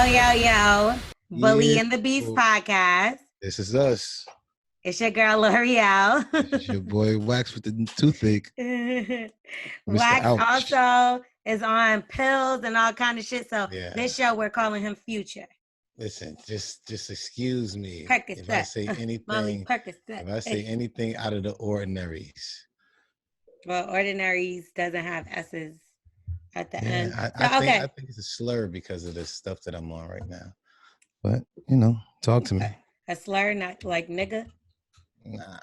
Yo. Bully and the Beast podcast. This is us. It's your girl, Lorel. It's your boy, Wax with the toothache. Wax also is on pills and all kind of shit. So this show, we're calling him Future. Listen, just excuse me Percocet. if I say anything. If I say anything out of the ordinaries. Well, ordinaries doesn't have S's at the end. I think it's a slur because of the stuff that I'm on right now. But talk to me. A slur, not like nigga. Nah.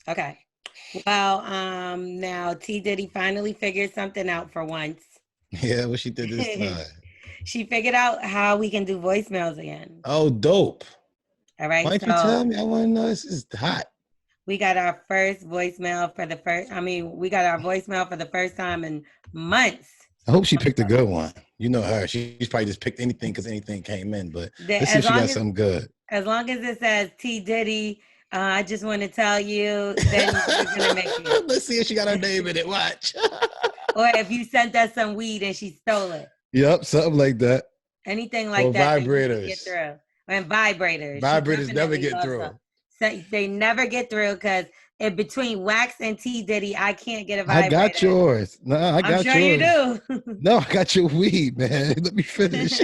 Okay. Well, now T Diddy finally figured something out for once. Yeah, what she did this time. She figured out how we can do voicemails again. Oh, dope. All right. Why don't you tell me? I want to know. This is hot. We got our first voicemail for the first time in months. I hope she picked a good one. You know her. She's probably just picked anything because anything came in. But let's see if she got something good. As long as it says T Diddy, I just want to tell you, then we're going to make it. Let's see if she got her name in it. Watch. Or if you sent us some weed and she stole it. Yep, something like that. Anything like or that. Vibrators. Get through. And vibrators. Vibrators never get through. So they never get through because in between Wax and T Diddy, I can't get a vibrator. I got yours. No, I got yours. I'm sure you do. No, I got your weed, man. Let me finish.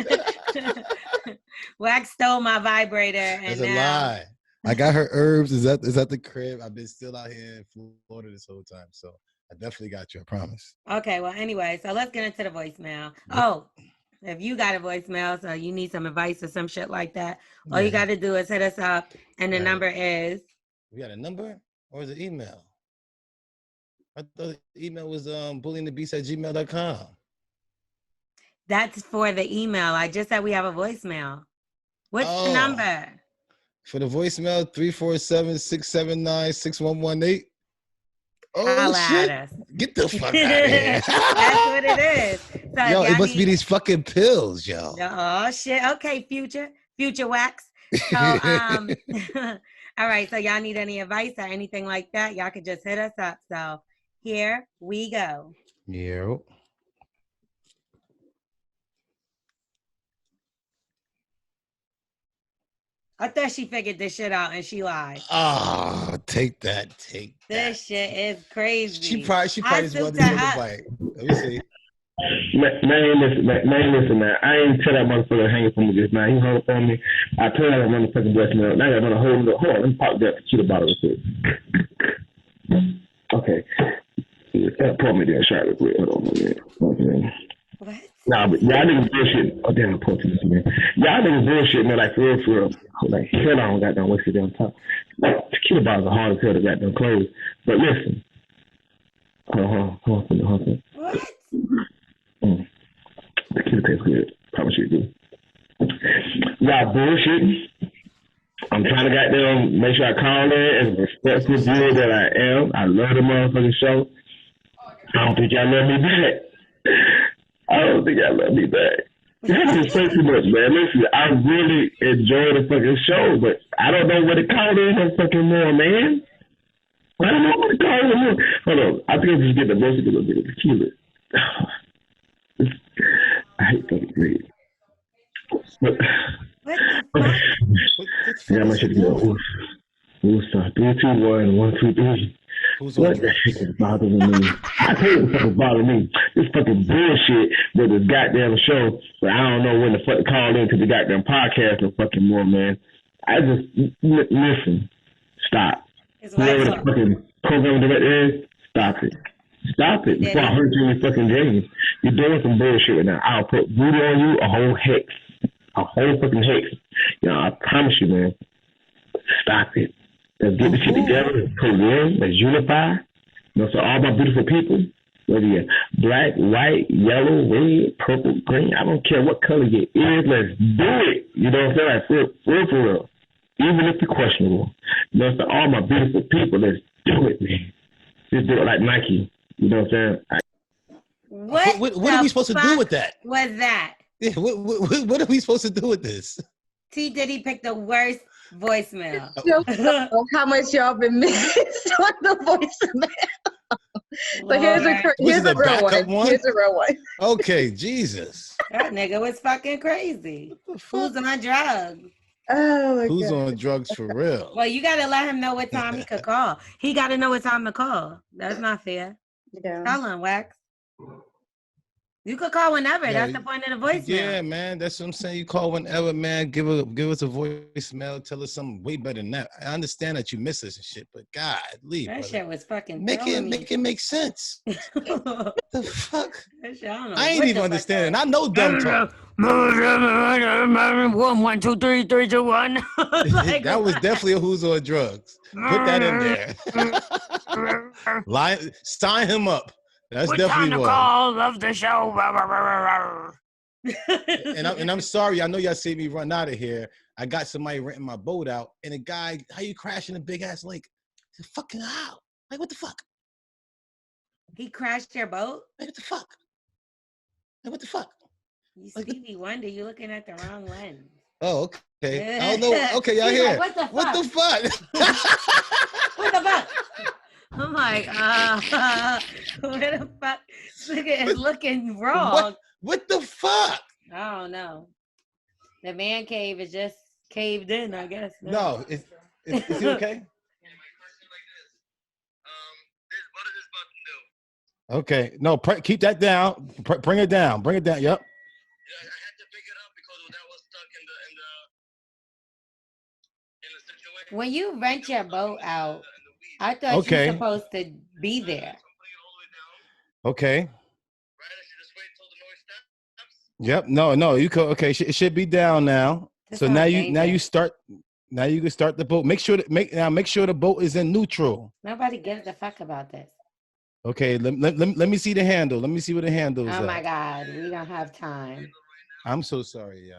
Wax stole my vibrator. And That's a lie. I got her herbs. Is that the crib? I've been still out here in Florida this whole time. So I definitely got you. I promise. Okay. Well, anyway, so let's get into the voicemail. Oh, if you got a voicemail, so you need some advice or some shit like that, all you got to do is hit us up. And the number is. We got a number or is it email? I thought the email was bullyingthebeast@gmail.com. That's for the email. I just said we have a voicemail. What's the number? For the voicemail, 347-679-6118. Oh, shit. Get the fuck out of here. That's what it is. So yo, it must be these fucking pills, yo. Oh, shit. Okay, Future Wax. So, all right. So y'all need any advice or anything like that, y'all could just hit us up. So here we go. Yeah. I thought she figured this shit out and she lied. Oh, take that. This shit is crazy. She probably just wanted to take a bite. Let me see. Man, listen, man. I ain't tell that motherfucker hanging from me just now. He hung up on me. I told that motherfucking voicemail. Now I got another hold on. Let me pop that tequila bottle real quick. Okay. Pour me that shot real quick. Hold on, man. Okay. What? Nah, but y'all niggas bullshit. Oh, damn, I poured too much, man. Y'all niggas bullshit, man, like, for real. Like, hell, I don't got no waste of damn time. Like, tequila bottles are hard as hell to got them closed. But listen. Hold on. What? Tequila tastes good. Promise you do. Y'all bullshitting. I'm trying to goddamn make sure I call in as respectful viewer that I am. I love the motherfucking show. I don't think y'all love me back. Y'all just say too much, man. Listen, I really enjoy the fucking show, but I don't know what to call in no fucking more, man. I don't know what to call in more. Hold on. I think I just get the most of a little bit of tequila. I hate fucking great. But, okay. Yeah, I'm going to go. Ooh, 3, 2, 1, 1, 2, 3. What the heck is bothering me? I tell you what the fuck is bothering me. This fucking bullshit with this goddamn show, but I don't know when the fuck to call in to the goddamn podcast no fucking more, man. I just, listen, stop. Whoever the fucking program director is, stop it. Stop it before I hurt you in your fucking dreams. You're doing some bullshit right now. I'll put voodoo on you, a whole hex. A whole fucking hex. I promise you, man. Stop it. Let's get this shit together. Let's program. Let's unify. So all my beautiful people, whether you're black, white, yellow, red, purple, green, I don't care what color your is, let's do it. You know what I'm saying? Like, for real. Even if you're questionable. So all my beautiful people, let's do it, man. Just do it like Nike. You know what I'm saying? What are we supposed to do with that? What's that? Yeah, what are we supposed to do with this? T Diddy picked the worst voicemail. How much y'all been missing on the voicemail? So here's a real one. Here's a real one. Okay, Jesus. That nigga was fucking crazy. What the fuck? Who's on drugs? Oh my Who's God. on drugs for real? Well, you gotta let him know what time he could call. He gotta know what time to call. That's not fair. Yeah. Tell him, Wax. You could call whenever. Yo, That's the point of the voicemail. Yeah, man. That's what I'm saying. You call whenever, man. Give us a voicemail. Tell us something way better than that. I understand that you miss us and shit, but God, leave. That shit was fucking Make it make sense. What the fuck? That shit, I ain't even understanding. I know dumb talk. 1, 1, 2, 3, 3, 2, 1. That was definitely a who's on drugs. Put that in there. Sign him up. That's definitely one. Call of the show. And I'm sorry. I know y'all see me run out of here. I got somebody renting my boat out, and a guy, how you crashing a big ass lake? He said, fucking how? Like, what the fuck? He crashed your boat? Like, what the fuck? Like, what the fuck? You Stevie Wonder, you're looking at the wrong lens. Oh, okay. I don't know. Okay, y'all here. Like, what the fuck? What the fuck? I'm like, where the fuck? Nigga is looking wrong. What the fuck? I don't know. The man cave is just caved in, I guess. No, is he okay? Okay, no, keep that down. Bring it down. Bring it down. Yep. Yeah, I had to pick it up because that was stuck in the situation. When you rent your boat out, I thought you were supposed to be there. Okay. Yep. No. You could. Okay. It should be down now. This so now you start. Now you can start the boat. Make sure the boat is in neutral. Nobody gives a fuck about this. Okay. Let me see the handle. Let me see what the handle is. Oh my God, we don't have time. I'm so sorry,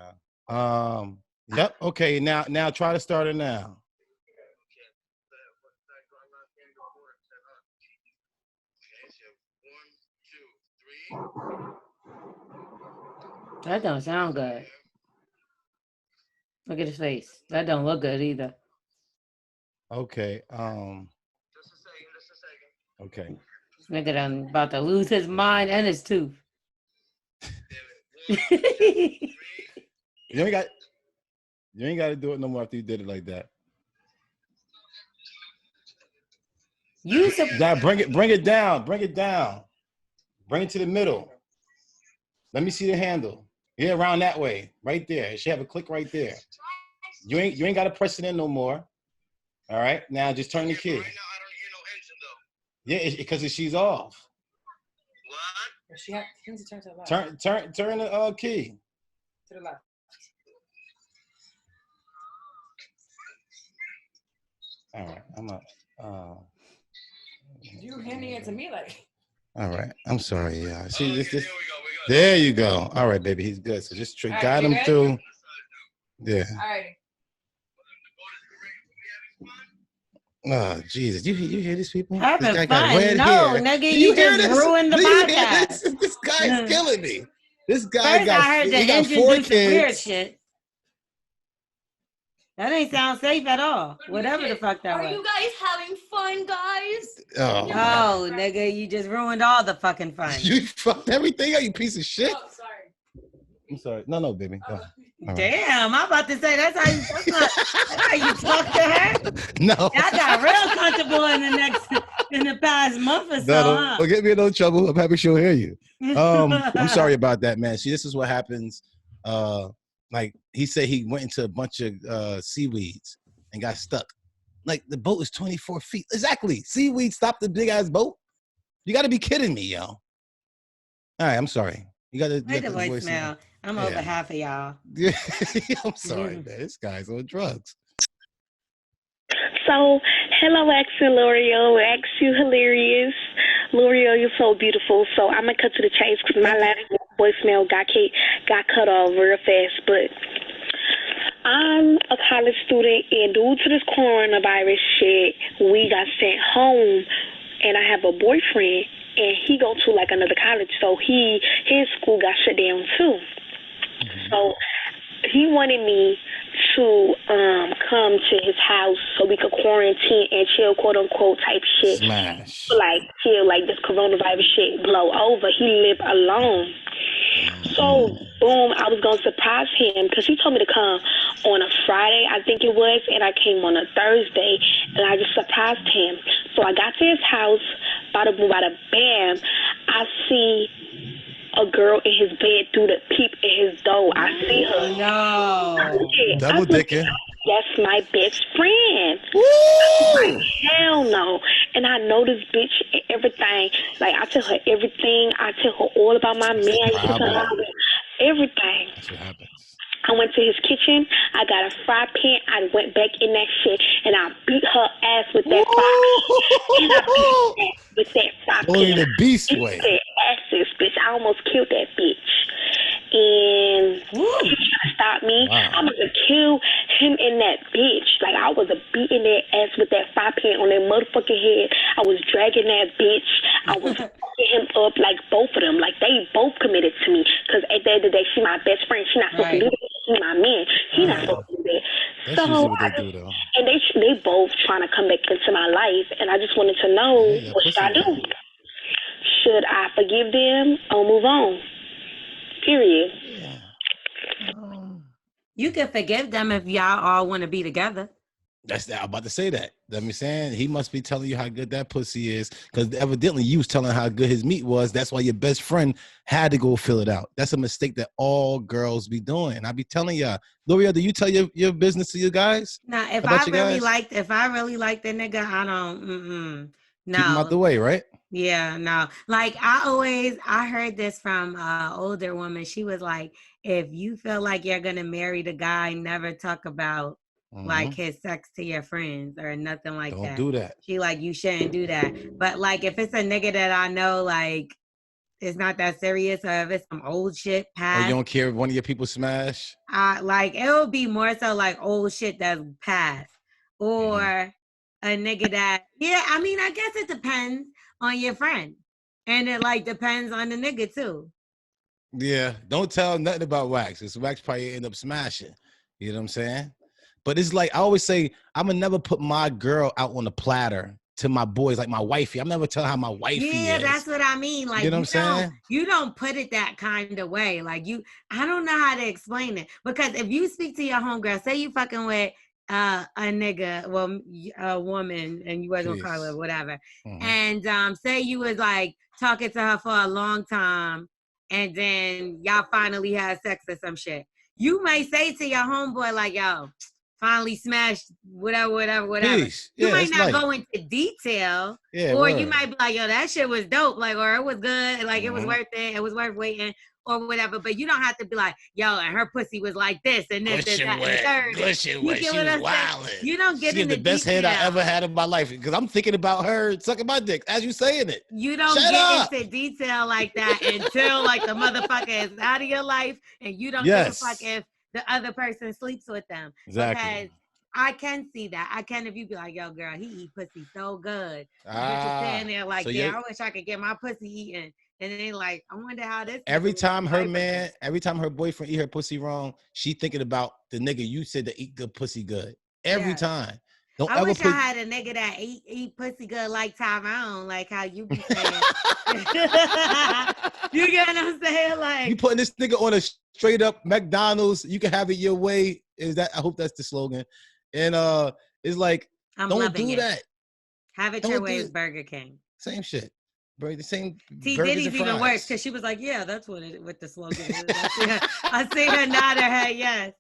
y'all. Yep. Okay. Now try to start it now. That don't sound good. Look at his face. That don't look good either. Okay. Just a second. Okay. This nigga done about to lose his mind and his tooth. You ain't got to do it no more after you did it like that. Now bring it down. Bring it down. Bring it to the middle. Let me see the handle. Yeah, around that way. Right there. It should have a click right there. You ain't got to press it in no more. All right. Now just turn the key. Right now, I don't hear no engine though. Yeah, because she's off. What? She needs to turn to the left. Turn the key. To the left. All right. I'm up. You handing it to me like. All right. I'm sorry. Yeah. See this. There you go. All right, baby. He's good. So just guide him through. Yeah. All right. Oh, Jesus. You hear these people? Having this guy fun. No, nigga, you just ruined the podcast. This guy's killing me. This guy First, I heard the engine do some weird shit. That ain't sound safe at all. Whatever the fuck that was. Are you guys having fun, guys? Oh, nigga, you just ruined all the fucking fun. You fucked everything up, you piece of shit. Oh, sorry. I'm sorry. No, baby. Go. Damn, I'm about to say that's how you talk to her. No, I got real comfortable in the past month or so. No, don't get me in no trouble. I'm happy she'll hear you. I'm sorry about that, man. See, this is what happens. Like he said, he went into a bunch of seaweeds and got stuck. Like the boat is 24 feet. Exactly. Seaweed stopped the big ass boat. You got to be kidding me, yo. All right, I'm sorry. You got to get the voicemail. I'm over half of y'all. I'm sorry, man. This guy's on drugs. So, hello, X and Lorel. X, you hilarious. Lorel, you're so beautiful. So, I'm going to cut to the chase because my last voicemail got cut off real fast. But I'm a college student, and due to this coronavirus shit, we got sent home, and I have a boyfriend, and he go to like another college, so his school got shut down too. So he wanted me to come to his house so we could quarantine and chill, quote unquote, type shit. Smash. Like chill, like this coronavirus shit blow over. He live alone. So, boom, I was going to surprise him because he told me to come on a Friday, I think it was, and I came on a Thursday, and I just surprised him. So I got to his house, bada boom, bada bam. I see a girl in his bed through the peep in his door. I see her. No. Double dicking. That's my best friend. Like, hell no. And I know this bitch and everything. Like, I tell her everything. I tell her all about my man. Everything. That's what happens. I went to his kitchen. I got a fry pan. I went back in that shit, and I beat her ass with that fry. And I beat her with that fry pan. Only the beast way. Asses, bitch. I almost killed that bitch. And he tried to stop me. Wow. I was gonna kill him and that bitch. Like, I was beating their ass with that fry pan on their motherfucking head. I was dragging that bitch. I was fucking him up, like both of them. Like, they both committed to me. Because at the end of the day, she my best friend. She not supposed to do that. She my man. He not supposed to do that. That's usually what they do, though. And they both trying to come back into my life. And I just wanted to know, what should I do? Should I forgive them or move on? Period. You can forgive them if y'all all want to be together. I'm about to say that. That me saying he must be telling you how good that pussy is, because evidently you was telling how good his meat was. That's why your best friend had to go fill it out. That's a mistake that all girls be doing. I be telling y'all, Lorel, do you tell your business to you guys? Now, if I really like the nigga, I don't. No. Keep him out the way, right? Yeah, no. Like, I heard this from an older woman. She was like, if you feel like you're gonna marry the guy, never talk about like his sex to your friends or nothing like that. Don't do that. She like, you shouldn't do that. But like, if it's a nigga that I know, like, it's not that serious, or if it's some old shit past. Or you don't care if one of your people smash? Like, it would be more so like old shit that's past. Or a nigga that, I mean, I guess it depends on your friend. And it like depends on the nigga too. Yeah, don't tell nothing about Wax, because Wax probably end up smashing. You know what I'm saying? But it's like, I always say, I'm going to never put my girl out on the platter to my boys, like my wifey. I'm never telling how my wifey is. Yeah, that's what I mean. Like, you know what I'm saying? You don't put it that kind of way. Like, I don't know how to explain it. Because if you speak to your homegirl, say you fucking with a nigga, well, a woman, and you wasn't gonna call her whatever, and say you was like talking to her for a long time, and then y'all finally had sex or some shit, you might say to your homeboy like, yo, finally smashed whatever. Peace. You Yeah, might not like, go into detail, yeah, or word. you might be like, yo, that shit was dope, like, or it was good, like it was worth it, it was worth waiting, or whatever. But you don't have to be like, yo, and her pussy was like this and this and that and third. Gushing wet. She was wildin'. You don't get into the best detail. head I ever had in my life, because I'm thinking about her sucking my dick as you saying it. You don't get into detail like that until like the motherfucker is out of your life, and you don't give a fuck if the other person sleeps with them. Exactly. Because I can see that. I can, if you be like, yo, girl, he eat pussy so good. You're saying there like, so I wish I could get my pussy eaten. And then like, I wonder how this. Every time her boyfriend eat her pussy wrong, she thinking about the nigga you said to eat good pussy good. Every time. I wish I had a nigga that eat pussy good like Tyrone, like how you be saying. You get what I'm saying? Like, you putting this nigga on a straight up McDonald's, you can have it your way. Is that? I hope that's the slogan. And it's like, don't do that. Have it your way is Burger King. Same shit. Bro, the same. T Diddy's even worse, because she was like, yeah, that's what the slogan is. I see her nod her head, yes.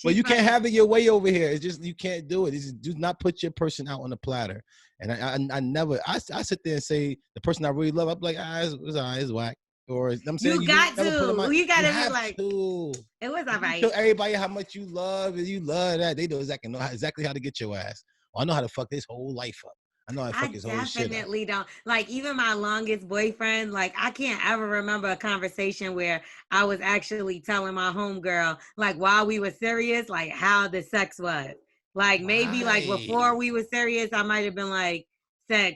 Well, you can't have it your way over here. It's just, you can't do it. It's just, do not put your person out on the platter. And I sit there and say, the person I really love, I'm like, it's whack. Or I'm saying, you got to be like, to. It was all right. Show everybody how much you love, and you love that. They know exactly how to get your ass. I know how to fuck this whole life up. I know how to fuck his whole shit up. Definitely don't. Like, even my longest boyfriend, like, I can't ever remember a conversation where I was actually telling my homegirl, like, while we were serious, like, how the sex was. Like, maybe, like, before we were serious, I might have been, like,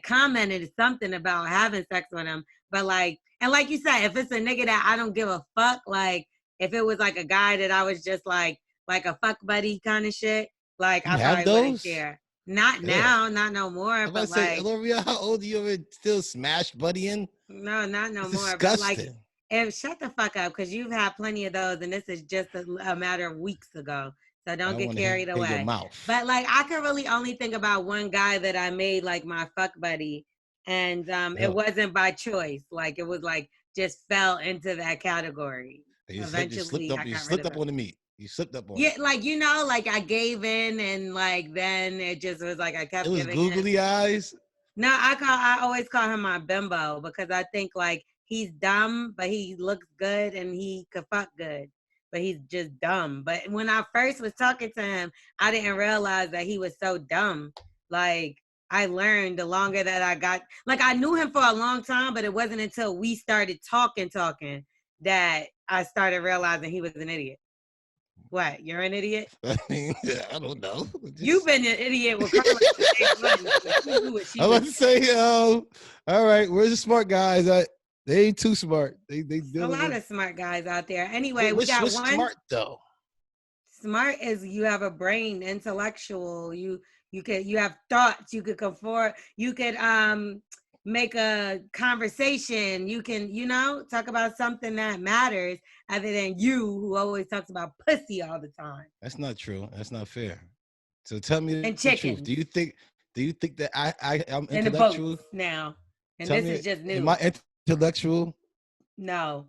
commented something about having sex with him. But, like, and like you said, if it's a nigga that I don't give a fuck, like, if it was, like, a guy that I was just, like a fuck buddy kind of shit, like, I probably wouldn't care. Not now, not no more. But like, Lorel, how old are you? Ever still smash buddying? No, not no more. Disgusting. But like, shut the fuck up, because you've had plenty of those, and this is just a matter of weeks ago. So don't get carried away. Your mouth. But like, I can really only think about one guy that I made like my fuck buddy, and it wasn't by choice. Like, it was like just fell into that category. Eventually, you slipped up on the meat. You slipped up on it. Yeah, like, you know, like I gave in, and like then it just was like I kept. It was googly eyes. No, I always call him my bimbo, because I think like he's dumb, but he looks good and he could fuck good, but he's just dumb. But when I first was talking to him, I didn't realize that he was so dumb. Like, I learned the longer that I got, like, I knew him for a long time, but it wasn't until we started talking that I started realizing he was an idiot. What? You're an idiot? I mean, I don't know. You've been an idiot with Carla. I was to say, all right, where's the smart guys? They ain't too smart. They a lot of smart guys out there. Anyway, we got what's one. Smart though. Smart is you have a brain, intellectual. You have thoughts. You could conform. You could make a conversation. You can, talk about something that matters, other than you, who always talks about pussy all the time. That's not true. That's not fair. So tell me the truth. Do you think that I'm in intellectual the boats now? And tell this is just new. Am I intellectual? No.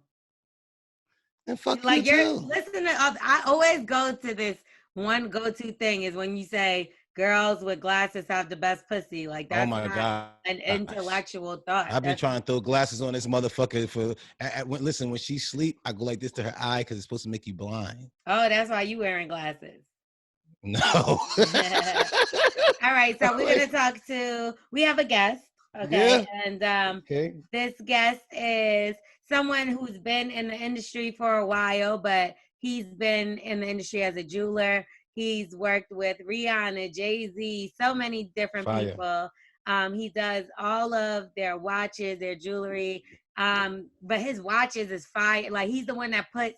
And fuck like you you're too. Listen to. I always go to this one go-to thing is when you say girls with glasses have the best pussy. Like, that's God. An intellectual thought. I've been trying to throw glasses on this motherfucker for. Listen, when she sleep, I go like this to her eye because it's supposed to make you blind. Oh, that's why you wearing glasses. No. All right, so we're gonna talk to. We have a guest. Okay, yeah. And this guest is someone who's been in the industry for a while, but he's been in the industry as a jeweler. He's worked with Rihanna, Jay-Z, so many different people. He does all of their watches, their jewelry. But his watches is fire. Like, he's the one that puts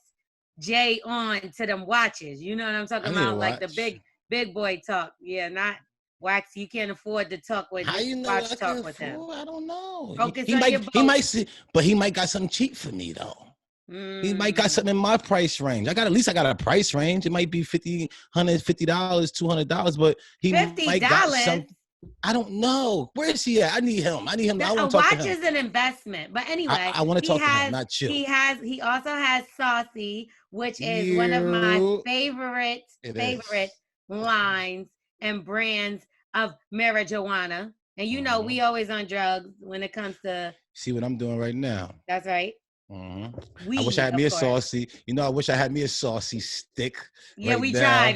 Jay on to them watches. You know what I'm talking about? Like the big boy talk. Yeah, not wax. You can't afford to talk with him. Watch talk with him. I don't know. Focus he might see, but he might got something cheap for me though. He might got something in my price range. I got a price range. It might be $50, $150, $200, but he might got something. I don't know. Where is he at? I need him. I want to talk to him. A watch is an investment, but anyway, I want to talk to him, not you. He also has Saucey, which is one of my favorite lines and brands of marijuana. And we always on drugs when it comes to. See what I'm doing right now. That's right. I wish I had me a Saucey. I wish I had me a Saucey stick. Yeah, right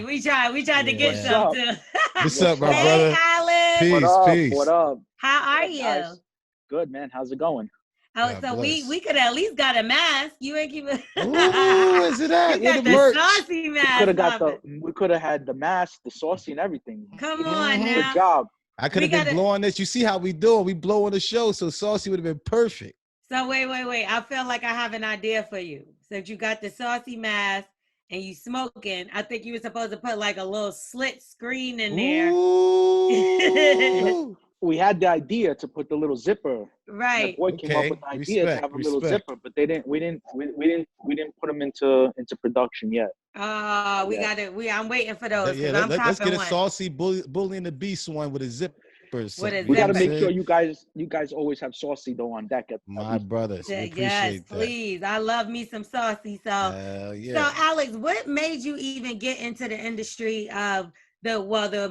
we tried to get some too. What's up, my brother? Alex. Peace. What up? How are you? Guys? Good, man. How's it going? Oh, so we could at least got a mask. You ain't keep it. Ooh, is it that? You got the Saucey mask. We could have had the mask, the Saucey, and everything. Come on now. Good job. I could have been blowing this. You see how we do it? We blow on the show, so Saucey would have been perfect. So wait. I feel like I have an idea for you. Since you got the Saucey mask and you smoking, I think you were supposed to put like a little slit screen in there. We had the idea to put the little zipper. Right. The boy came up with the idea to have a little zipper, but we didn't put them into production yet. Oh, we got it. I'm waiting for those. Yeah, let's get a Saucey Bully and the Beast one with a zipper. We got to make sure you guys always have Saucey though on deck. My brothers, yes, please. I love me some Saucey. So, So Alex, what made you even get into the industry of the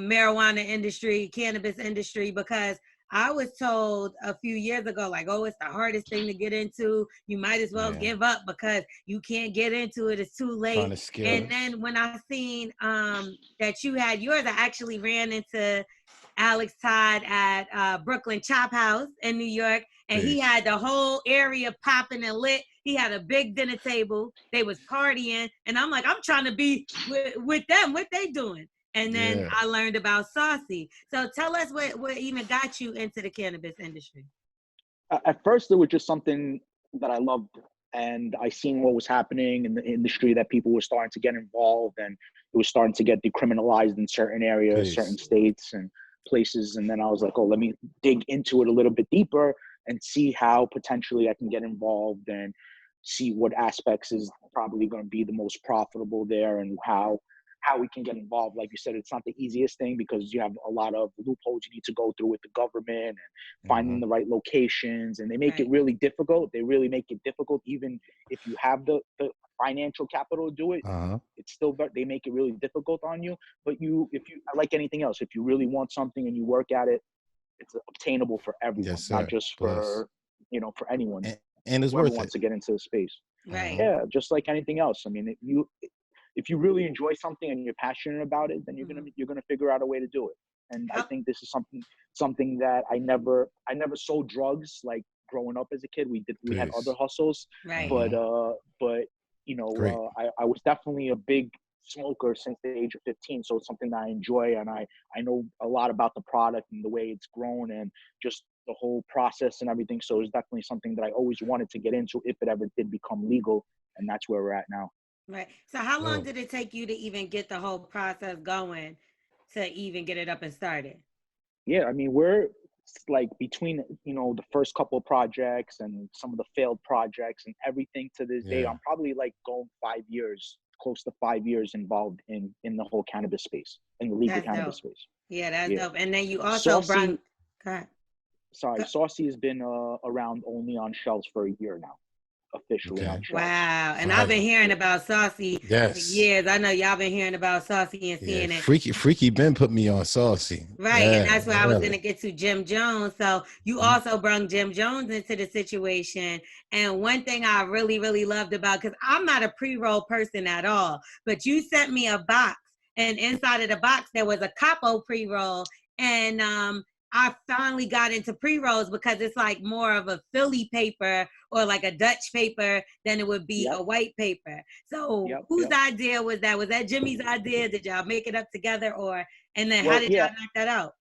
marijuana industry, cannabis industry? Because I was told a few years ago, like, oh, it's the hardest thing to get into. You might as well give up because you can't get into it. It's too late. And then when I seen that you had yours, I actually ran into Alex Todd at Brooklyn Chop House in New York, and he had the whole area popping and lit. He had a big dinner table. They was partying, and I'm like, I'm trying to be with them. What they doing? And then I learned about Saucey. So tell us what even got you into the cannabis industry. At first, it was just something that I loved, and I seen what was happening in the industry, that people were starting to get involved, and it was starting to get decriminalized in certain areas, certain states and places. And then I was like, oh, let me dig into it a little bit deeper and see how potentially I can get involved. And see what aspects is probably going to be the most profitable there, and how we can get involved. Like you said, it's not the easiest thing because you have a lot of loopholes you need to go through with the government and finding the right locations, and they make it really difficult. They really make it difficult, even if you have the financial capital to do it. It's still, they make it really difficult on you. But if you, like anything else, if you really want something and you work at it, it's obtainable for everyone, not just for, for anyone. And it's whoever worth wants it to get into the space. Right. Yeah, just like anything else. I mean, if you really enjoy something and you're passionate about it, then you're gonna figure out a way to do it. And I think this is something that I never sold drugs like growing up as a kid. We had other hustles, right? But I was definitely a big smoker since the age of 15. So it's something that I enjoy, and I know a lot about the product and the way it's grown and just the whole process and everything. So it's definitely something that I always wanted to get into if it ever did become legal, and that's where we're at now. Right. So how long did it take you to even get the whole process going, to even get it up and started? Yeah, I mean, we're like between, the first couple of projects and some of the failed projects and everything to this day, I'm probably like going 5 years, close to 5 years involved in the whole cannabis space, in the legal cannabis space. Yeah, that's dope. And then you also brought... Saucey has been around only on shelves for a year now. Officially on shelves. Wow. And I've been hearing about Saucey for years. I know y'all been hearing about Saucey and seeing it. Freaky Ben put me on Saucey. Right. And that's where I was going to get to Jim Jones. So you also brought Jim Jones into the situation. And one thing I really, really loved about, because I'm not a pre-roll person at all, but you sent me a box, and inside of the box there was a Capo pre-roll. And I finally got into pre-rolls because it's like more of a Philly paper or like a Dutch paper than it would be a white paper. So whose idea was that? Was that Jimmy's idea? Did y'all make it up together, and then how did y'all knock that out?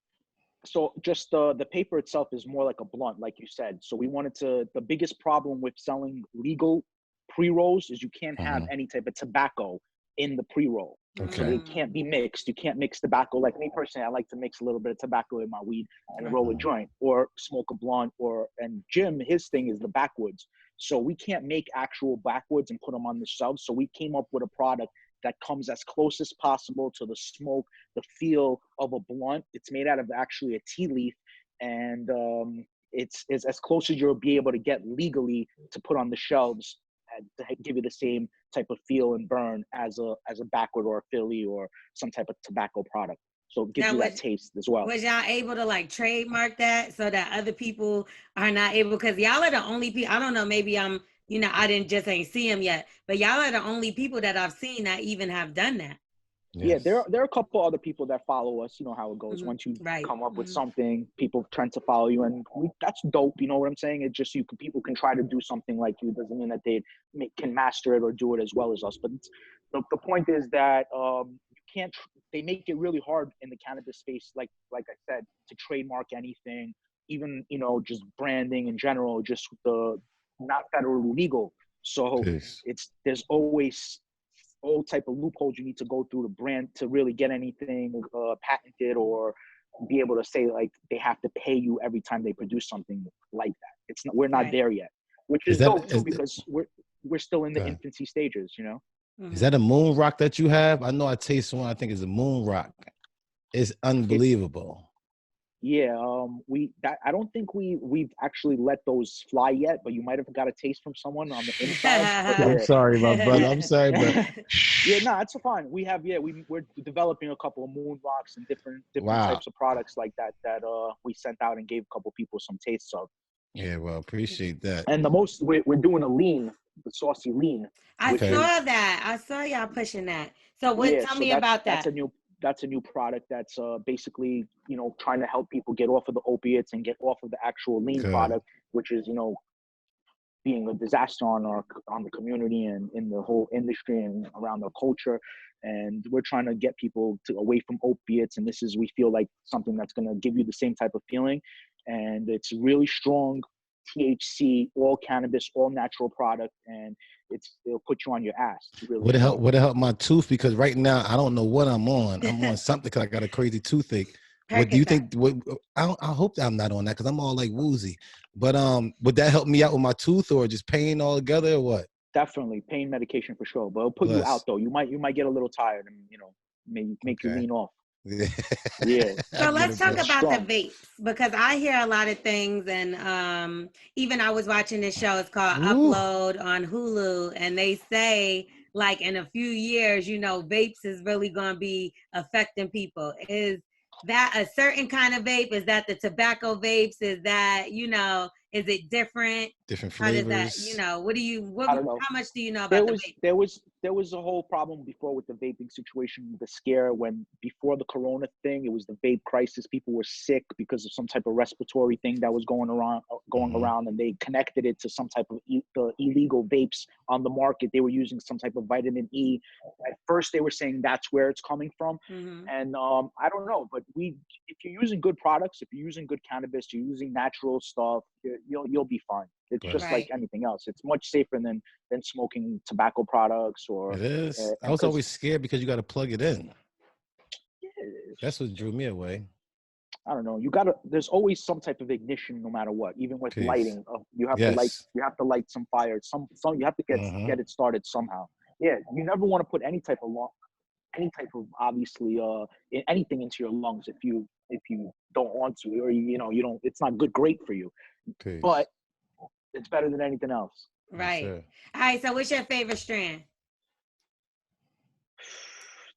So just the paper itself is more like a blunt, like you said. So we wanted the biggest problem with selling legal pre-rolls is you can't have any type of tobacco in the pre-roll. So it can't be mixed. You can't mix tobacco. Like me personally, I like to mix a little bit of tobacco in my weed and roll a joint or smoke a blunt, and Jim, his thing is the backwoods. So we can't make actual backwoods and put them on the shelves. So we came up with a product that comes as close as possible to the smoke, the feel of a blunt. It's made out of actually a tea leaf, and it's as close as you'll be able to get legally to put on the shelves to give you the same type of feel and burn as a backward or a Philly or some type of tobacco product. So it gives you that taste as well. Was y'all able to like trademark that so that other people are not able? Because y'all are the only people, I don't know, maybe I ain't see them yet, but y'all are the only people that I've seen that even have done that. Yes. Yeah, there are a couple other people that follow us. You know how it goes. Once you come up with something, people tend to follow you, and that's dope. You know what I'm saying? It's just people can try to do something like you. It doesn't mean that they can master it or do it as well as us. But the point is that you can't. They make it really hard in the cannabis space, like I said, to trademark anything, even just branding in general, just the not federally legal. So there's always all type of loopholes you need to go through the brand to really get anything patented or be able to say like they have to pay you every time they produce something like that. We're not there yet, which is dope too, because we're still in the infancy stages, Is that a moon rock that you have? I know I taste one. I think it's a moon rock. It's unbelievable. Yeah, I don't think we've actually let those fly yet, but you might have got a taste from someone on the inside. I'm sorry, my brother. I'm sorry, but it's fine. We have we're developing a couple of moon rocks and different types of products like that we sent out and gave a couple people some tastes of. Yeah, well, appreciate that. And we're doing a lean, the Saucey lean. I saw that. I saw y'all pushing that. So tell me about that. That's a new product that's basically, trying to help people get off of the opiates and get off of the actual lean product, which is, being a disaster on the community and in the whole industry and around the culture. And we're trying to get people away from opiates. And this is, we feel like something that's going to give you the same type of feeling. And it's really strong THC, all cannabis, all natural product. And it'll put you on your ass. Really would it help my tooth? Because right now I don't know what I'm on. I'm on something because I got a crazy toothache. What do you think? What I hope that I'm not on that because I'm all like woozy. But would that help me out with my tooth or just pain altogether or what? Definitely pain medication for sure, but it'll put you out though. You might get a little tired and maybe make you lean off. Yeah. So let's talk about the vapes because I hear a lot of things, and even I was watching this show. It's called Upload on Hulu, and they say like in a few years, vapes is really going to be affecting people. Is that a certain kind of vape? Is that the tobacco vapes? Is that is it different? Different flavors. How does that, what do you, I don't know. how much do you know about the vape? There was a whole problem before with the vaping situation, the scare before the Corona thing, it was the vape crisis. People were sick because of some type of respiratory thing that was going around, and they connected it to some type of the illegal vapes on the market. They were using some type of vitamin E. At first, they were saying that's where it's coming from, and I don't know. But if you're using good products, if you're using good cannabis, you're using natural stuff, you'll be fine. It's just like anything else. It's much safer than smoking tobacco products or. It is. I was always scared because you got to plug it in. Yeah. That's what drew me away. I don't know. There's always some type of ignition, no matter what. Even with lighting, you have to light some fire. Some you have to get it started somehow. Yeah, you never want to put any type of obviously anything into your lungs if you don't want to, or you don't. It's not great for you. Peace. But it's better than anything else. Right. Sure. All right. So what's your favorite strand?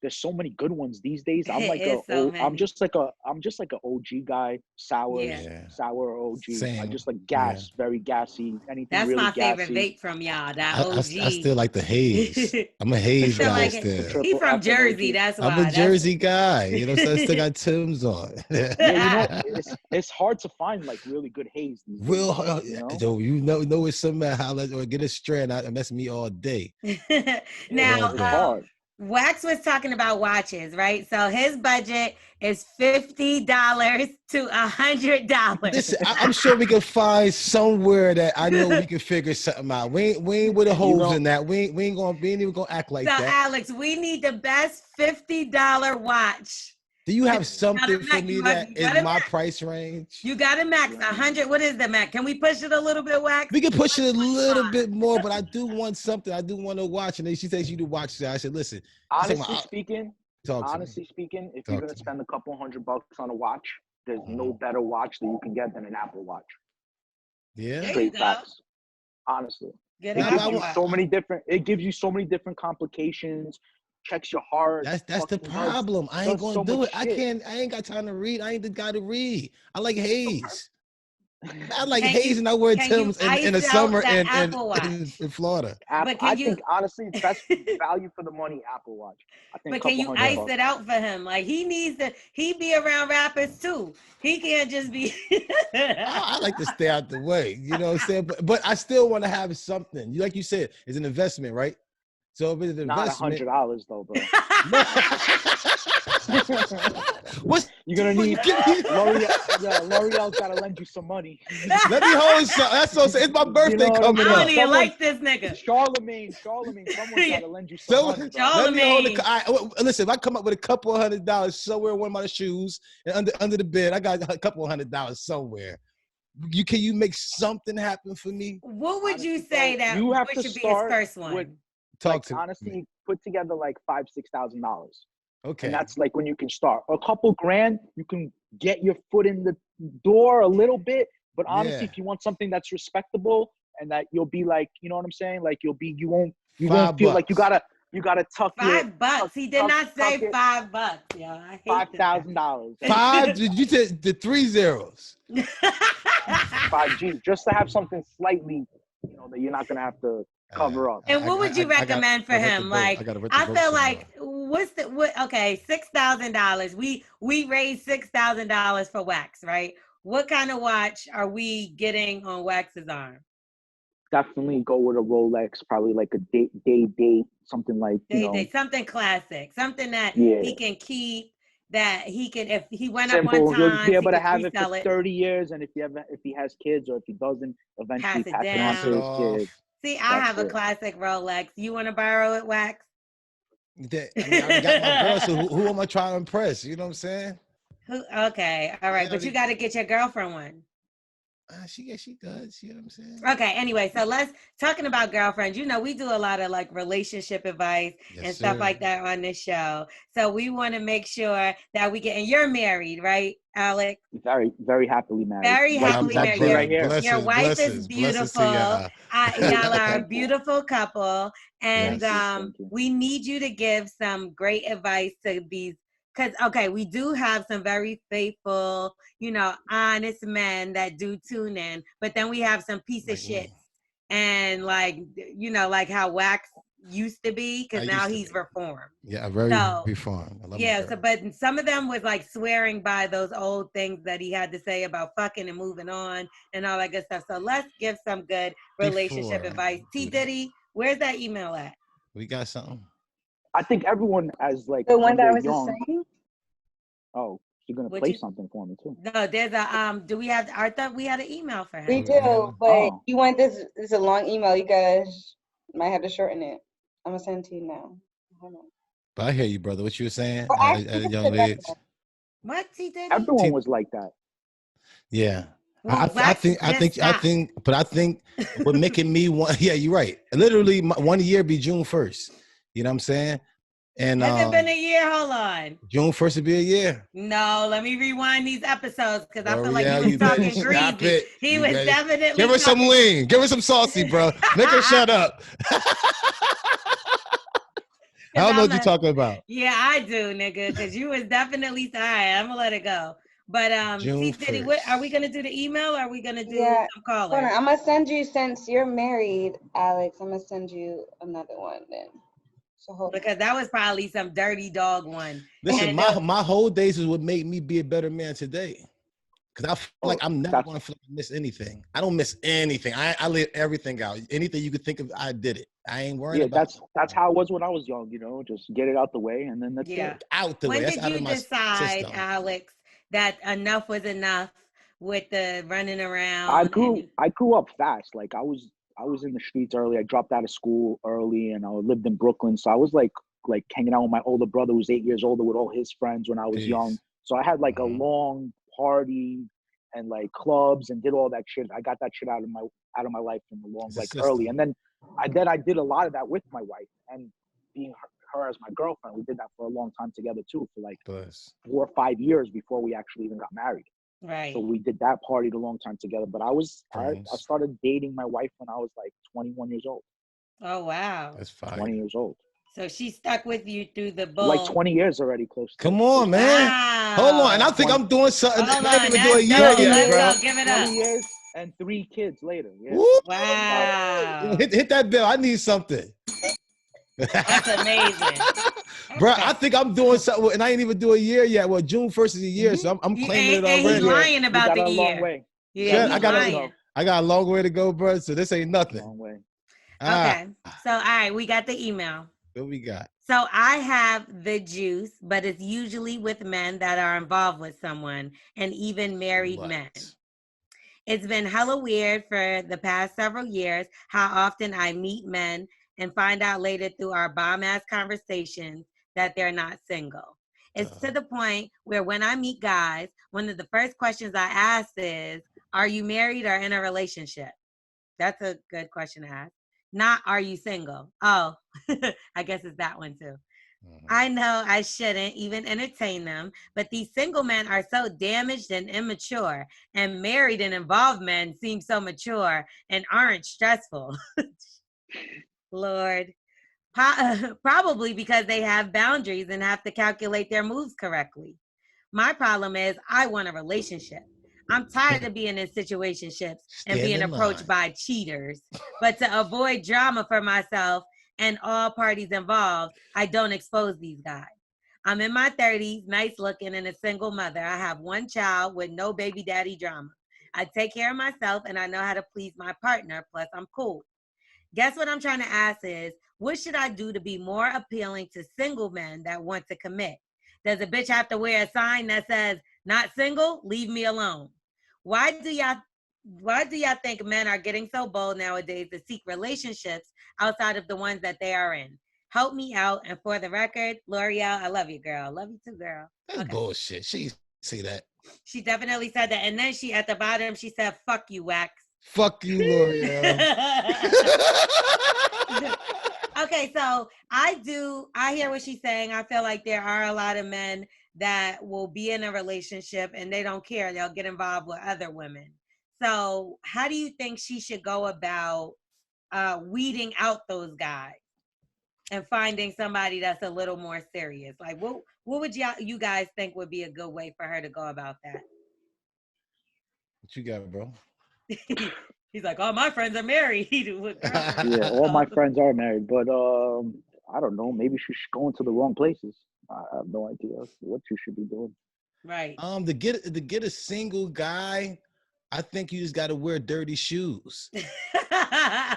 There's so many good ones these days. I'm just like a OG guy, sour OG. Same. I just like gas, very gassy. Anything that's really gassy. That's my favorite vape from y'all. That OG. I still like the haze. I'm a haze guy still. He's from Jersey. That's why. I'm a Jersey guy. So I still got Tim's on. It's hard to find like really good haze. Real hard. Know it's some holla or get a strand. That's me all day. Now. Wax was talking about watches, right? So his budget is $50 to $100. Listen, I'm sure we can find somewhere that I know we can figure something out. We ain't with the holes in that. We ain't even gonna act like that. So Alex, we need the best $50 watch. Do you have something for me that is my price range? You got a max 100. What is the max? Can we push it a little bit, Wax? We can push it a little bit more, but I do want something. I do want to watch. And then she takes you to watch. So I said, listen. Honestly speaking, if you're gonna spend a couple $100 on a watch, there's no better watch that you can get than an Apple Watch. Yeah. Straight facts. Honestly. It gives you so many different complications. Checks your heart. That's the problem. I ain't gonna do it. I ain't got time to read. I ain't the guy to read. I like haze. I like haze, and I wear Tim's in the summer in Florida. I think honestly, best value for the money, Apple Watch. But can you ice it out for him? Like he be around rappers too. He can't just be. I like to stay out the way. You know what I'm saying? But I still want to have something. Like you said, it's an investment, right? So if it's an investment, not $100 though, bro. What's you're gonna need? L'Oreal's gotta lend you some money. Let me hold some. That's so. It's my birthday coming up. I don't even like this nigga. Charlemagne. Someone's gotta lend you some money. Let me hold listen, if I come up with a couple $100 somewhere in one of my shoes and under the bed, I got a couple $100 somewhere. Can you make something happen for me? What would you say that should be his first one? Honestly, put together like $5,000-$6,000. Okay. And that's like when you can start. A couple grand, you can get your foot in the door a little bit. But honestly, if you want something that's respectable and that you'll be like, you know what I'm saying? Like you won't feel like you gotta tuck $5. He did not say $5. Yeah, I hate $5,000. Five? Did you say the 3 zeros? 5G, just to have something slightly, that you're not gonna have to cover up. And what would you recommend for him? Like, I feel like okay, $6,000. We raised $6,000 for Wax, right? What kind of watch are we getting on Wax's arm? Definitely go with a Rolex, probably like a date, something like something classic, something that he can keep. That he can, if he went up one time, he'll be able to have it for 30 years, and if he has kids, or if he doesn't, eventually pass it on to his kids. See, I have a classic Rolex. You want to borrow it, Wax? I got my girl, so who am I trying to impress? You know what I'm saying? Okay, all right, but you got to get your girlfriend one. She does. You know what I'm saying? Okay, anyway, so let's talking about girlfriends. You know, we do a lot of like relationship advice and stuff like that on this show. So we want to make sure that we get, and you're married, right, Alex? Very, very happily married. Very happily married. Right here. Your wife is beautiful. Y'all are a beautiful couple. And Thank you. we need you to give some great advice to these. Because, okay, we do have some very faithful, you know, honest men that do tune in. But then we have some piece of shit. And like, you know, like how Wax used to be, because now he's reformed. Yeah, very reformed. I love so but some of them was like swearing by those old things that he had to say about fucking and moving on and all that good stuff. So let's give some good relationship advice. T Diddy, where's that email at? We got something. I think everyone as like the one that was young. the same. Oh, you're gonna play something for me too. No, there's a do we have? I thought we had an email for him. We do, but you want this? It's a long email. You guys might have to shorten it. I'm gonna send it to you now. Hold on. But I hear you, brother. What you were saying? Well, at a young age. What T Diddy? Everyone was like that. Yeah. Well, I think, but I think what making me want, yeah, you're right. Literally, 1 year be June 1st. You know what I'm saying? And has it been a year? Hold on. June 1st would be a year. No, let me rewind these episodes because I feel like he was talking greasy. He was definitely give her some lean. Give her some saucy, bro. Make her shut up. I don't know what you're talking about. Yeah, I do, nigga, because you was definitely sorry. I'm gonna let it go. But T Diddy, what are we gonna do? The email? Or are we gonna do some caller? I'm gonna send you, since you're married, Alex. I'm gonna send you another one then. So hold because that was probably some dirty dog one. Listen, my whole days is what made me be a better man today. Because I feel like I'm never gonna feel like I miss anything. I don't miss anything. I live everything out. Anything you could think of, I did it. I ain't worried about it. That's how it was when I was young, you know, just get it out the way and then that's it. Out the way. When That's did out you of my decide, system. Alex, that enough was enough with the running around? I grew up fast. Like I was in the streets early. I dropped out of school early and I lived in Brooklyn. So I was like hanging out with my older brother who was 8 years older with all his friends when I was young. So I had like a long party and like clubs and did all that shit. I got that shit out of my life in the long, like early. And then I did a lot of that with my wife and being her as my girlfriend. We did that for a long time together too, for like 4 or 5 years before we actually even got married. Right. So we did that partied a long time together. But I started dating my wife when I was like 21 years old. Oh wow. That's fine. 20 years old. So she stuck with you through the bull. Like 20 years already, close. Come on, man. Wow. Hold on. And I think I'm doing something. Hold I on. didn't even do a year yet, bro. Go. Give it 20 up. years and 3 kids later. Yeah. Wow. Hit that bell. I need something. That's amazing. Bro, I think I'm doing something, and I ain't even do a year yet. Well, June 1st is a year, so I'm claiming it already. He's lying about the year. Long way. Yeah, I got a long way to go, bro. So this ain't nothing. Long way. Okay. So all right, we got the email. What we got? So I have the juice, but it's usually with men that are involved with someone, and even married men. It's been hella weird for the past several years how often I meet men and find out later through our bomb-ass conversations that they're not single. It's to the point where when I meet guys, one of the first questions I ask is, are you married or in a relationship? That's a good question to ask. Not, are you single? Oh, I guess it's that one too. I know I shouldn't even entertain them, but these single men are so damaged and immature, and married and involved men seem so mature and aren't stressful. Lord. Probably because they have boundaries and have to calculate their moves correctly. My problem is I want a relationship. I'm tired of being in situationships and being approached by cheaters. But to avoid drama for myself and all parties involved, I don't expose these guys. I'm in my 30s, nice looking, and a single mother. I have 1 child with no baby daddy drama. I take care of myself and I know how to please my partner, plus I'm cool. Guess what I'm trying to ask is, what should I do to be more appealing to single men that want to commit? Does a bitch have to wear a sign that says, not single, leave me alone? Why do y'all think men are getting so bold nowadays to seek relationships outside of the ones that they are in? Help me out. And for the record, L'Oreal, I love you, girl. Love you too, girl. That's bullshit. She's say that. She definitely said that. And then at the bottom, she said, fuck you, Wax. Fuck you, L'Oreal. Okay, so I hear what she's saying. I feel like there are a lot of men that will be in a relationship and they don't care. They'll get involved with other women. So how do you think she should go about weeding out those guys and finding somebody that's a little more serious? Like, what would you guys think would be a good way for her to go about that? What you got, bro? He's like, all my friends are married. Yeah, all my friends are married, but I don't know. Maybe she's going to the wrong places. I have no idea what you should be doing. Right. To get a single guy, I think you just got to wear dirty shoes.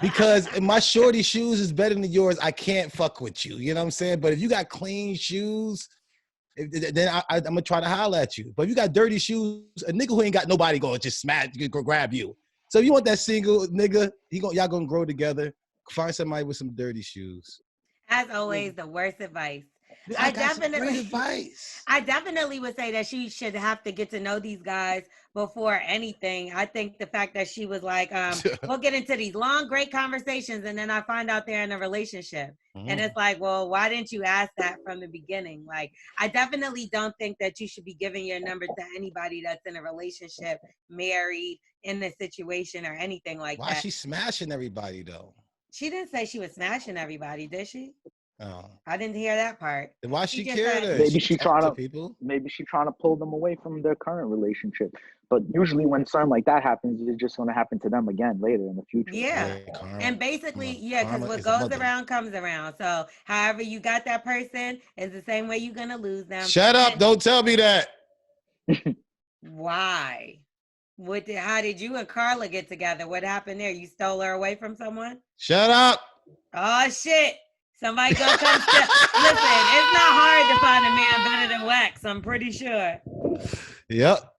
Because if my shorty shoes is better than yours, I can't fuck with you. You know what I'm saying? But if you got clean shoes, then I'm gonna try to holler at you. But if you got dirty shoes, a nigga who ain't got nobody going just smash, go grab you. So if you want that single nigga, y'all gonna grow together. Find somebody with some dirty shoes. As always, the worst advice. I definitely would say that she should have to get to know these guys before anything. I think the fact that she was like, we'll get into these long, great conversations, and then I find out they're in a relationship. And it's like, well, why didn't you ask that from the beginning? Like, I definitely don't think that you should be giving your number to anybody that's in a relationship, married, in a situation, or anything like that. Why is she smashing everybody, though? She didn't say she was smashing everybody, did she? Oh. I didn't hear that part. Then why she care that? Maybe she's trying to pull them away from their current relationship. But usually when something like that happens, it's just going to happen to them again later in the future. Yeah. And basically, because what goes around comes around. So however you got that person is the same way you're going to lose them. Shut up. Don't tell me that. Why? How did you and Carla get together? What happened there? You stole her away from someone? Shut up. Oh, shit. Somebody gonna come listen, it's not hard to find a man better than Wax, I'm pretty sure. Yep.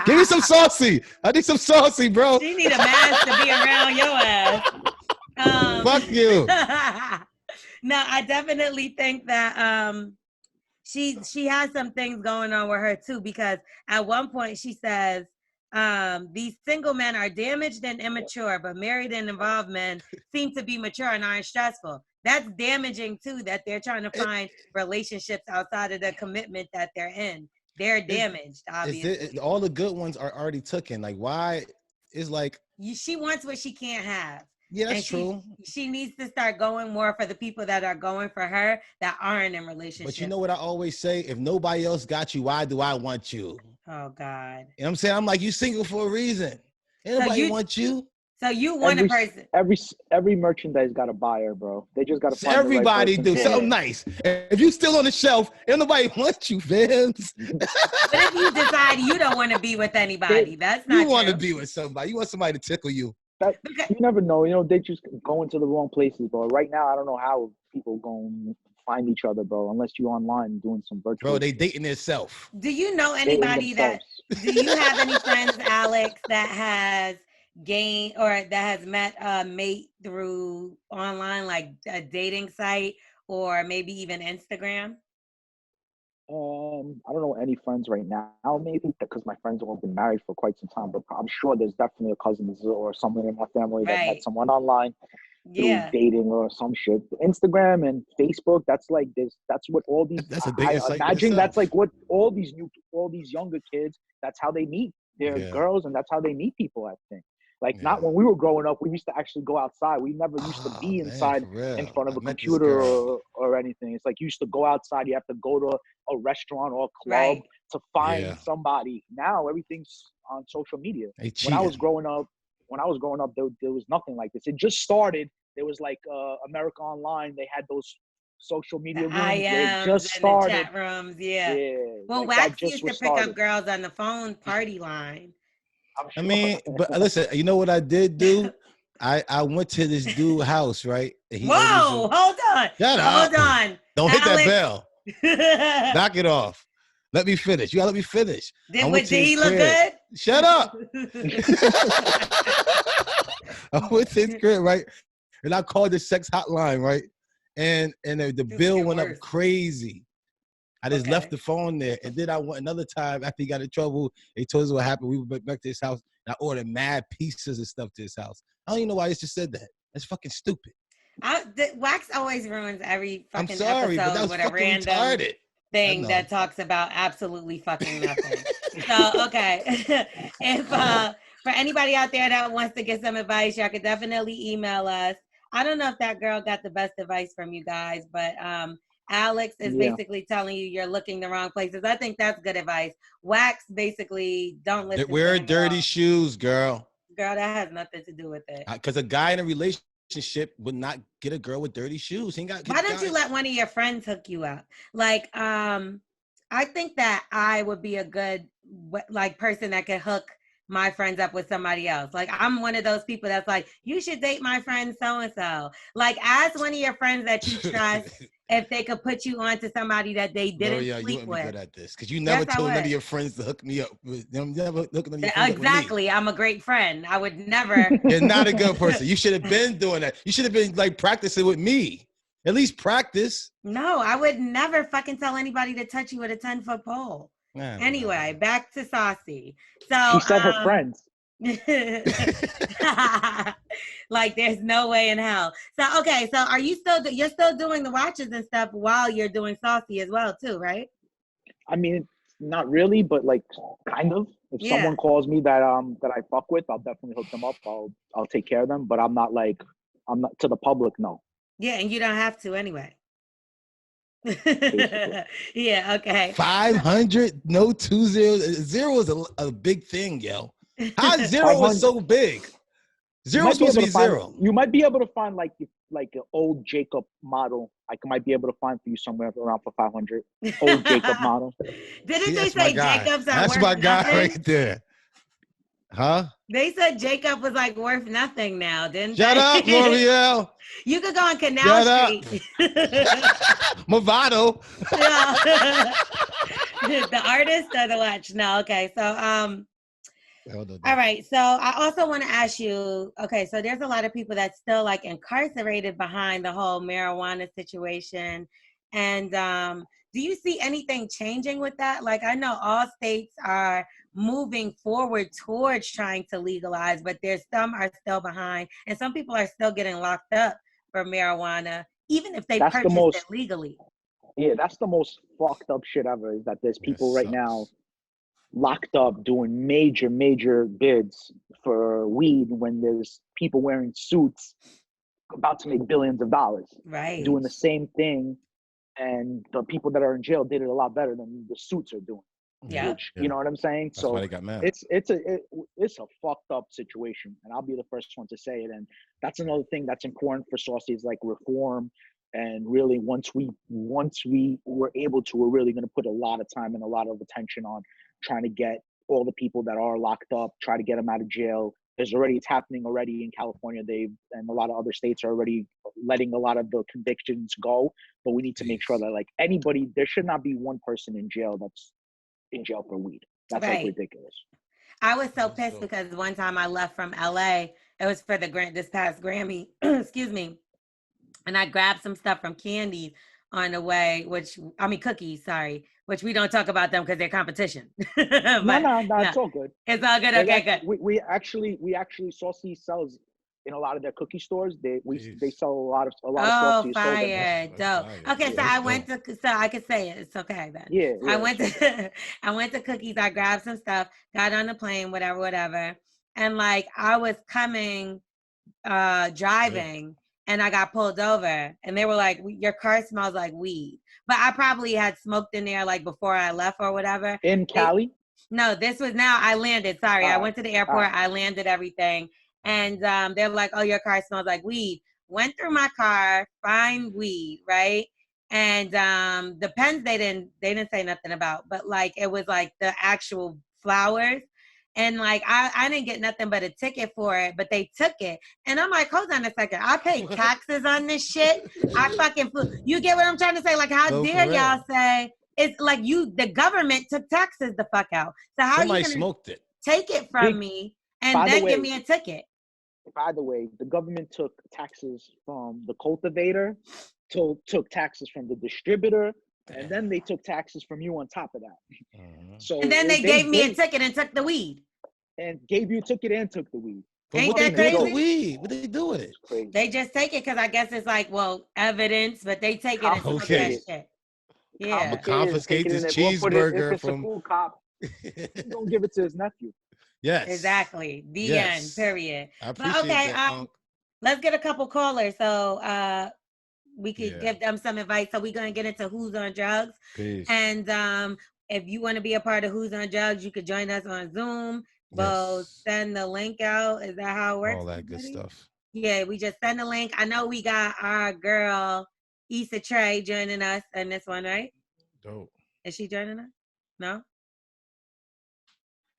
Give me some Saucey. I need some Saucey, bro. She need a mask to be around your ass. Fuck you. No, I definitely think that she has some things going on with her too, because at one point she says, these single men are damaged and immature, but married and involved men seem to be mature and aren't stressful. That's damaging too, that they're trying to find relationships outside of the commitment that they're in. They're damaged, obviously. All the good ones are already taken. Like, why? It's like... She wants what she can't have. Yeah, that's true. She needs to start going more for the people that are going for her that aren't in relationships. But you know what I always say? If nobody else got you, why do I want you? Oh, God. You know what I'm saying? I'm like, you single for a reason. Anybody want you. So you want a person. Every merchandise got a buyer, bro. They just got to find everybody the right do something nice. If you still on the shelf, ain't nobody want you, Vince. But if you decide you don't want to be with anybody, that's not You want to be with somebody. You want somebody to tickle you. You never know. You know, they just go into the wrong places, bro. Right now, I don't know how people going to find each other, bro, unless you're online doing some virtual. Bro, they dating themselves. Do you know anybody do you have any friends, Alex, that has gained or that has met a mate through online, like a dating site or maybe even Instagram? I don't know any friends right now, maybe because my friends have all been married for quite some time, but I'm sure there's definitely a cousin or someone in my family that met someone online through dating or some shit. Instagram and Facebook, that's like this. That's what all these. That's a dating site. Imagine that's like what all these younger kids. That's how they meet their girls, and that's how they meet people. I think. Like not when we were growing up, we used to actually go outside. We never used to be inside in front of a computer or anything. It's like you used to go outside. You have to go to a restaurant or a club to find somebody. Now everything's on social media. When I was growing up, there was nothing like this. It just started. There was like America Online. They had those social media rooms. They just started. The chat rooms, well, like Wax used to pick up girls on the phone party line. I mean, but listen, you know what I did do? I went to this dude's house, right? Whoa, hold on. Shut up. Hold on. Don't hit that bell. Knock it off. Let me finish. You gotta let me finish. Did he look good? Shut up. I went to his crib, right? And I called the sex hotline, right? And the bill went up crazy. I just left the phone there, and then I went another time after he got in trouble. They told us what happened. We went back to his house, and I ordered mad pizzas and stuff to his house. I don't even know why I just said that. That's fucking stupid. Wax always ruins every fucking I'm sorry, but that episode was with a fucking random retarded. thing that talks about absolutely fucking nothing. So, okay. If for anybody out there that wants to get some advice, y'all could definitely email us. I don't know if that girl got the best advice from you guys, but Alex is basically telling you you're looking the wrong places. I think that's good advice. Wax basically don't listen. Wear dirty shoes, girl. Girl, that has nothing to do with it. Because a guy in a relationship would not get a girl with dirty shoes. He got. Why don't you let one of your friends hook you up? Like, I think that I would be a good person that could hook my friends up with somebody else. Like, I'm one of those people that's like, you should date my friend so-and-so. Like, ask one of your friends that you trust if they could put you on to somebody that they didn't sleep with. You good at this because you never told none of your friends to hook me up with them. Never hooking on your friends exactly. I'm a great friend. I would never. You're not a good person. You should have been doing that. You should have been like practicing with me. At least practice. No, I would never fucking tell anybody to touch you with a 10-foot pole. Anyway, back to Saucey. So she said her friends. Like there's no way in hell. So okay, so are you you're still doing the watches and stuff while you're doing Saucey as well too, right? I mean, not really, but like kind of. If someone calls me that I fuck with, I'll definitely hook them up. I'll take care of them, but I'm not to the public, no. Yeah, and you don't have to anyway. Yeah, okay. 500, no 20. Zero is a big thing, yo. How zero was so big? Zero is supposed to be zero. You might be able to find like an old Jacob model. I might be able to find for you somewhere around for 500. Old Jacob model. Didn't they say Jacobs are That's worth my guy nothing? right there. Huh? They said Jacob was like worth nothing now, didn't Shut they? up, L'Oreal. You could go on Canal Street. Movado. The artist or the watch? No, okay. So all right. So I also want to ask you, okay, so there's a lot of people that's still like incarcerated behind the whole marijuana situation. And do you see anything changing with that? Like I know all states are moving forward towards trying to legalize, but there's some are still behind, and some people are still getting locked up for marijuana, even if they purchased it legally. Yeah, that's the most fucked up shit ever. Is that there's people right now locked up doing major bids for weed when there's people wearing suits about to make billions of dollars, right? Doing the same thing, and the people that are in jail did it a lot better than the suits are doing. Yeah, you know what I'm saying? That's why they got mad. It's a fucked up situation, and I'll be the first one to say it. And that's another thing that's important for Saucey is like reform. And really, once we were able to, we're really going to put a lot of time and a lot of attention on trying to get all the people that are locked up, try to get them out of jail. It's happening already in California. And a lot of other states are already letting a lot of the convictions go. But we need to make sure that like anybody, there should not be one person in jail that's in jail for weed. That's like ridiculous. I was so pissed because one time I left from LA, it was for this past Grammy, excuse me. And I grabbed some stuff from Candy's on the way, cookies, sorry, which we don't talk about them because they're competition. But, no, it's all good. It's all good. Okay, good. We actually Saucey sells in a lot of their cookie stores. They sell a lot of Saucey. Oh, fire, dope. Okay, so I went to, so I could say it. It's okay then. Yeah. I went to Cookies. I grabbed some stuff, got on the plane, whatever. And like I was coming, driving, and I got pulled over, and they were like, "Your car smells like weed." But I probably had smoked in there like before I left or whatever. In Cali? No, this was now I landed. Sorry, I went to the airport. I landed everything. And they're like, "Oh, your car smells like weed." Went through my car, find weed, right? And the pens they didn't say nothing about, but like it was like the actual flowers. And like I didn't get nothing but a ticket for it, but they took it. And I'm like, hold on a second. I paid taxes on this shit. I fucking you get what I'm trying to say? Like, how dare y'all say it's like the government took taxes the fuck out. So how somebody you gonna smoked it? Take it from me and then give me a ticket. By the way, the government took taxes from the cultivator, took taxes from the distributor, and then they took taxes from you on top of that. So and then they gave me a ticket and took the weed. And gave you a ticket and took the weed. But Ain't what they that do with crazy? the weed? What they do with it? Crazy. They just take it because I guess it's like, well, evidence, but they take it and smoke that shit. Yeah. Confiscate this If cheeseburger it's from. a cool cop, don't give it to his nephew. Yes. Exactly. The end. Period. I appreciate that. Let's get a couple callers so we could give them some advice. So we're gonna get into Who's on Drugs. Peace. And if you want to be a part of Who's on Drugs, you could join us on Zoom. We'll send the link out. Is that how it works? All that good stuff. Yeah, we just send the link. I know we got our girl Issa Trey joining us in this one, right? Dope. Is she joining us? No?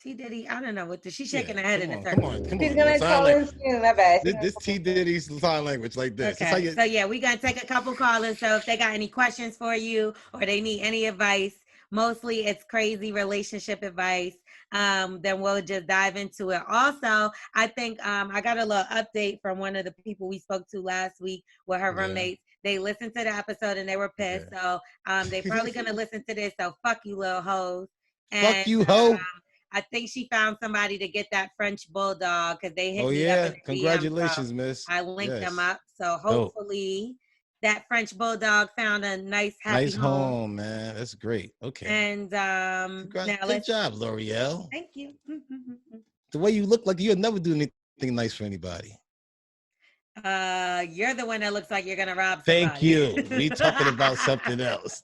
T Diddy, I don't know what she's shaking her head in a circle. Come on. She's gonna call in soon. My bad. This T Diddy's sign language like this. Okay. So yeah, we're gonna take a couple callers. So if they got any questions for you or they need any advice, mostly it's crazy relationship advice. Then we'll just dive into it. Also, I think I got a little update from one of the people we spoke to last week with her roommates. They listened to the episode and they were pissed. So they probably gonna listen to this. So fuck you, little hoes. Fuck you, hoe. I think she found somebody to get that French bulldog because they hit me up. Congratulations, miss. I linked them up. So hopefully that French bulldog found a nice, happy home, man. That's great. Okay. And good job, L'Oreal. Thank you. The way you look like you'll never do anything nice for anybody. You're the one that looks like you're gonna rob somebody. Thank you. We talking about something else.